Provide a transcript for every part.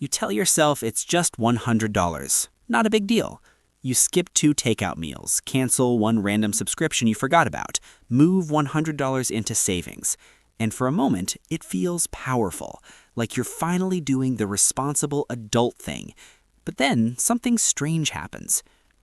You tell yourself it's just $100. Not a big deal. You skip 2 takeout meals, cancel 1 random subscription you forgot about, move $100 into savings. And for a moment, it feels powerful, like you're finally doing the responsible adult thing. But then something strange happens.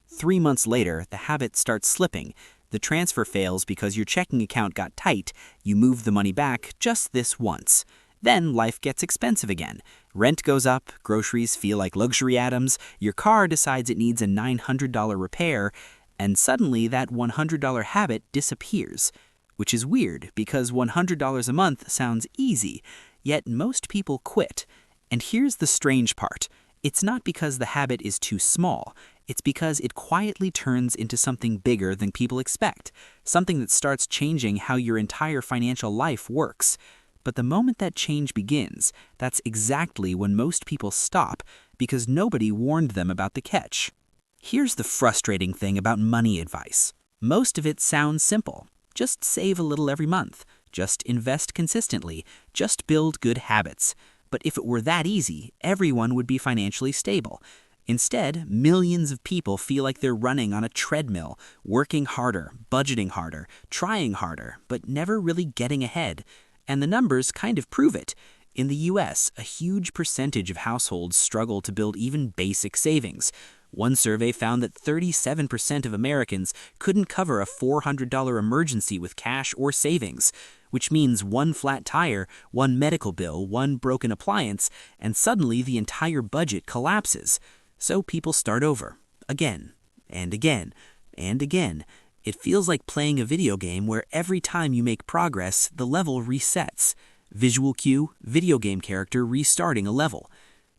3 months later, the habit starts slipping. The transfer fails because your checking account got tight. You move the money back just this once. Then life gets expensive again. Rent goes up, groceries feel like luxury items, your car decides it needs a $900 repair, and suddenly that $100 habit disappears. Which is weird because $100 a month sounds easy, yet most people quit. And here's the strange part. It's not because the habit is too small. It's because it quietly turns into something bigger than people expect, something that starts changing how your entire financial life works. But the moment that change begins, that's exactly when most people stop because nobody warned them about the catch. Here's the frustrating thing about money advice. Most of it sounds simple. Just save a little every month. Just invest consistently. Just build good habits. But if it were that easy, everyone would be financially stable. Instead, millions of people feel like they're running on a treadmill, working harder, budgeting harder, trying harder, but never really getting ahead. And the numbers kind of prove it. In the US, a huge percentage of households struggle to build even basic savings. One survey found that 37% of Americans couldn't cover a $400 emergency with cash or savings, which means 1 flat tire, 1 medical bill, 1 broken appliance, and suddenly the entire budget collapses. So people start over, again, and again, and again. It feels like playing a video game where every time you make progress, the level resets. Visual cue, video game character restarting a level.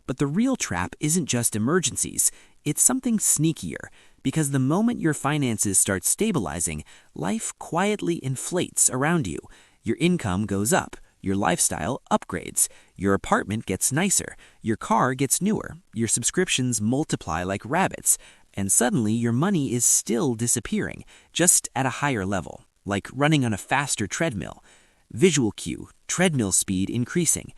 But the real trap isn't just emergencies, it's something sneakier, because the moment your finances start stabilizing, life quietly inflates around you. Your income goes up, your lifestyle upgrades, your apartment gets nicer, your car gets newer, your subscriptions multiply like rabbits, and suddenly your money is still disappearing, just at a higher level, like running on a faster treadmill. Visual cue, treadmill speed increasing.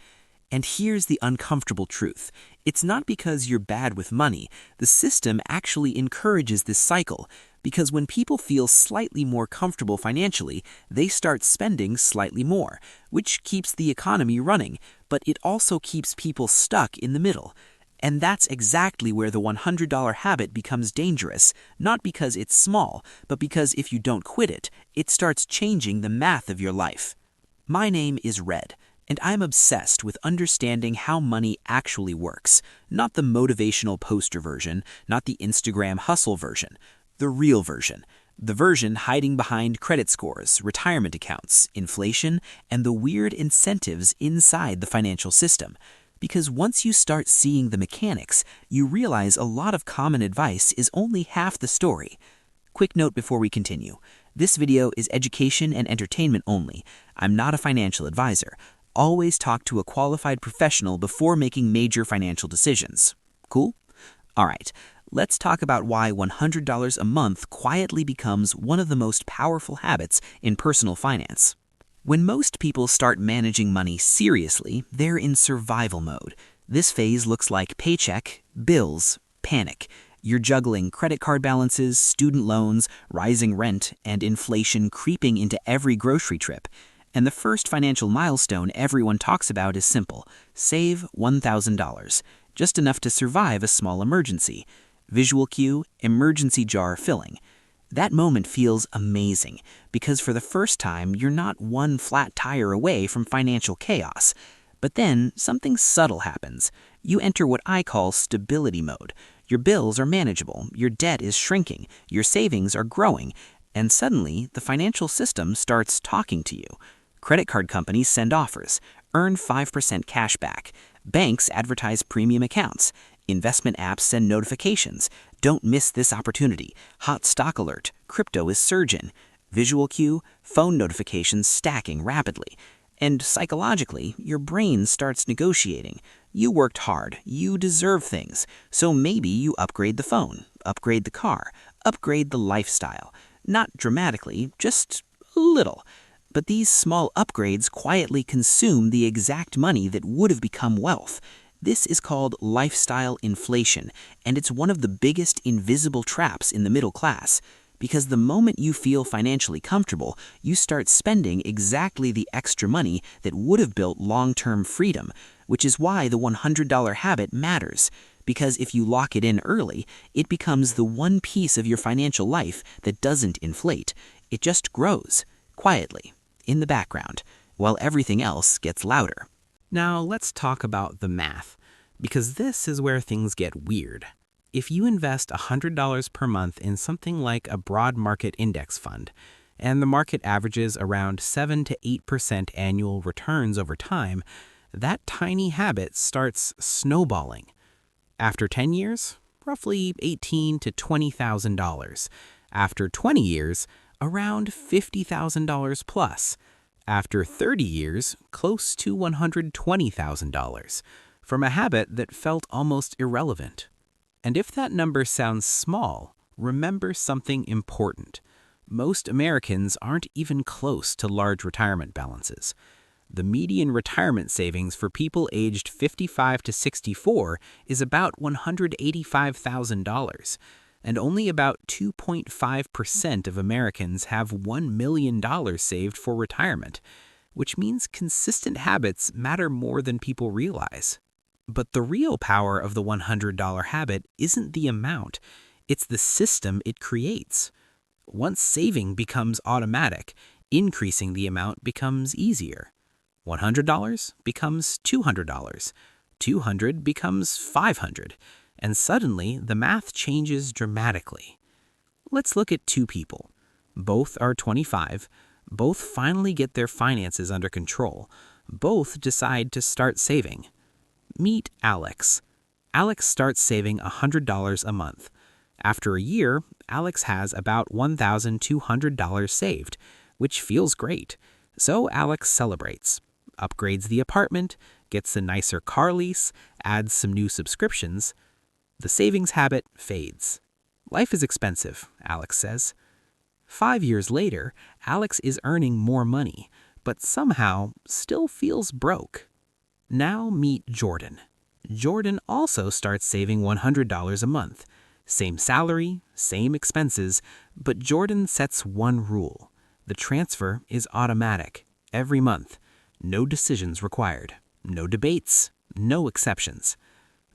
And here's the uncomfortable truth. It's not because you're bad with money. The system actually encourages this cycle, because when people feel slightly more comfortable financially, they start spending slightly more, which keeps the economy running, but it also keeps people stuck in the middle. And that's exactly where the $100 habit becomes dangerous, not because it's small, but because if you don't quit it, it starts changing the math of your life. My name is Red, and I'm obsessed with understanding how money actually works, not the motivational poster version, not the Instagram hustle version, the real version. The version hiding behind credit scores, retirement accounts, inflation, and the weird incentives inside the financial system. Because once you start seeing the mechanics, you realize a lot of common advice is only half the story. Quick note before we continue. This video is education and entertainment only. I'm not a financial advisor. Always talk to a qualified professional before making major financial decisions. Cool? Alright, let's talk about why $100 a month quietly becomes one of the most powerful habits in personal finance. When most people start managing money seriously, they're in survival mode. This phase looks like paycheck, bills, panic. You're juggling credit card balances, student loans, rising rent, and inflation creeping into every grocery trip. And the first financial milestone everyone talks about is simple. Save $1,000. Just enough to survive a small emergency. Visual cue, emergency jar filling. That moment feels amazing, because for the first time, you're not 1 flat tire away from financial chaos. But then, something subtle happens. You enter what I call stability mode. Your bills are manageable, your debt is shrinking, your savings are growing, and suddenly, the financial system starts talking to you. Credit card companies send offers, earn 5% cash back. Banks advertise premium accounts. Investment apps send notifications. Don't miss this opportunity. Hot stock alert. Crypto is surging. Visual cue, phone notifications stacking rapidly. And psychologically, your brain starts negotiating. You worked hard. You deserve things. So maybe you upgrade the phone, upgrade the car, upgrade the lifestyle. Not dramatically, just a little. But these small upgrades quietly consume the exact money that would have become wealth. This is called lifestyle inflation, and it's one of the biggest invisible traps in the middle class. Because the moment you feel financially comfortable, you start spending exactly the extra money that would have built long-term freedom, which is why the $100 habit matters. Because if you lock it in early, it becomes the one piece of your financial life that doesn't inflate. It just grows, quietly, in the background, while everything else gets louder. Now let's talk about the math, because this is where things get weird. If you invest $100 per month in something like a broad market index fund, and the market averages around 7 to 8% annual returns over time, that tiny habit starts snowballing. After 10 years, roughly $18,000 to $20,000. After 20 years, around $50,000 plus. After 30 years, close to $120,000, from a habit that felt almost irrelevant. And if that number sounds small, remember something important. Most Americans aren't even close to large retirement balances. The median retirement savings for people aged 55 to 64 is about $185,000, and only about 2.5% of Americans have $1 million saved for retirement, which means consistent habits matter more than people realize. But the real power of the $100 habit isn't the amount, it's the system it creates. Once saving becomes automatic, increasing the amount becomes easier. $100 becomes $200, $200 becomes $500, and suddenly the math changes dramatically. Let's look at two people. Both are 25, both finally get their finances under control, both decide to start saving. Meet Alex. Alex starts saving $100 a month. After a year, Alex has about $1,200 saved, which feels great. So Alex celebrates, upgrades the apartment, gets a nicer car lease, adds some new subscriptions. The savings habit fades. Life is expensive, Alex says. 5 years later, Alex is earning more money, but somehow still feels broke. Now meet Jordan. Jordan also starts saving $100 a month. Same salary, same expenses, but Jordan sets one rule. The transfer is automatic, every month. No decisions required. No debates. No exceptions.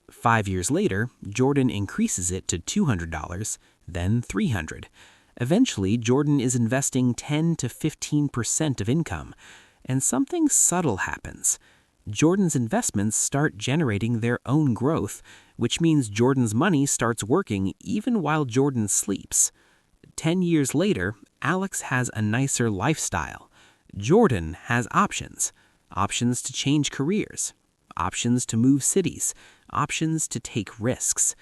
5 years later, Jordan increases it to $200, then $300. Eventually, Jordan is investing 10 to 15% of income, and something subtle happens. Jordan's investments start generating their own growth, which means Jordan's money starts working even while Jordan sleeps. 10 years later, Alex has a nicer lifestyle. Jordan has options. Options to change careers. Options to move cities. Options to take risks.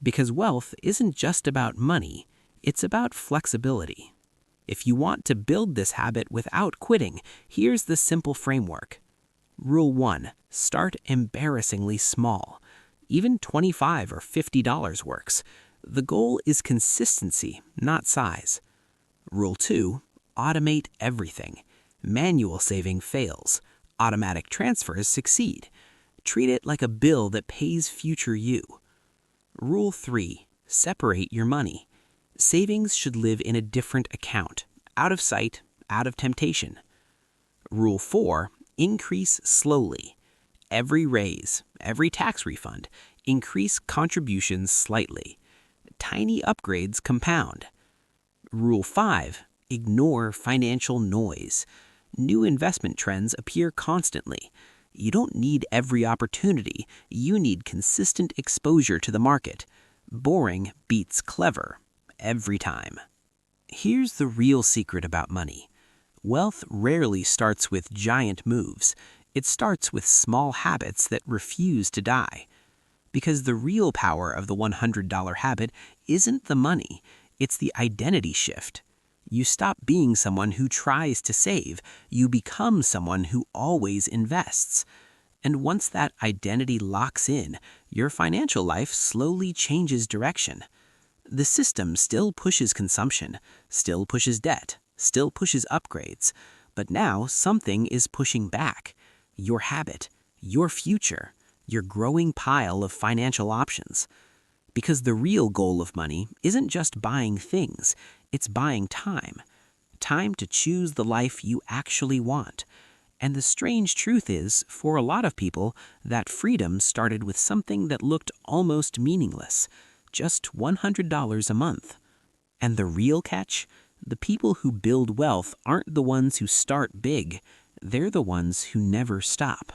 Because wealth isn't just about money, it's about flexibility. If you want to build this habit without quitting, here's the simple framework. Rule 1. Start embarrassingly small. Even $25 or $50 works. The goal is consistency, not size. Rule 2. Automate everything. Manual saving fails. Automatic transfers succeed. Treat it like a bill that pays future you. Rule 3. Separate your money. Savings should live in a different account, out of sight, out of temptation. Rule 4. Increase slowly. Every raise, every tax refund, increase contributions slightly. Tiny upgrades compound. Rule 5. Ignore financial noise. New investment trends appear constantly. You don't need every opportunity, you need consistent exposure to the market. Boring beats clever, every time. Here's the real secret about money. Wealth rarely starts with giant moves. It starts with small habits that refuse to die. Because the real power of the $100 habit isn't the money, it's the identity shift. You stop being someone who tries to save, you become someone who always invests. And once that identity locks in, your financial life slowly changes direction. The system still pushes consumption, still pushes debt, still pushes upgrades, but now something is pushing back. Your habit, your future, your growing pile of financial options. Because the real goal of money isn't just buying things, it's buying time. Time to choose the life you actually want. And the strange truth is, for a lot of people, that freedom started with something that looked almost meaningless, just $100 a month. And the real catch? The people who build wealth aren't the ones who start big, they're the ones who never stop.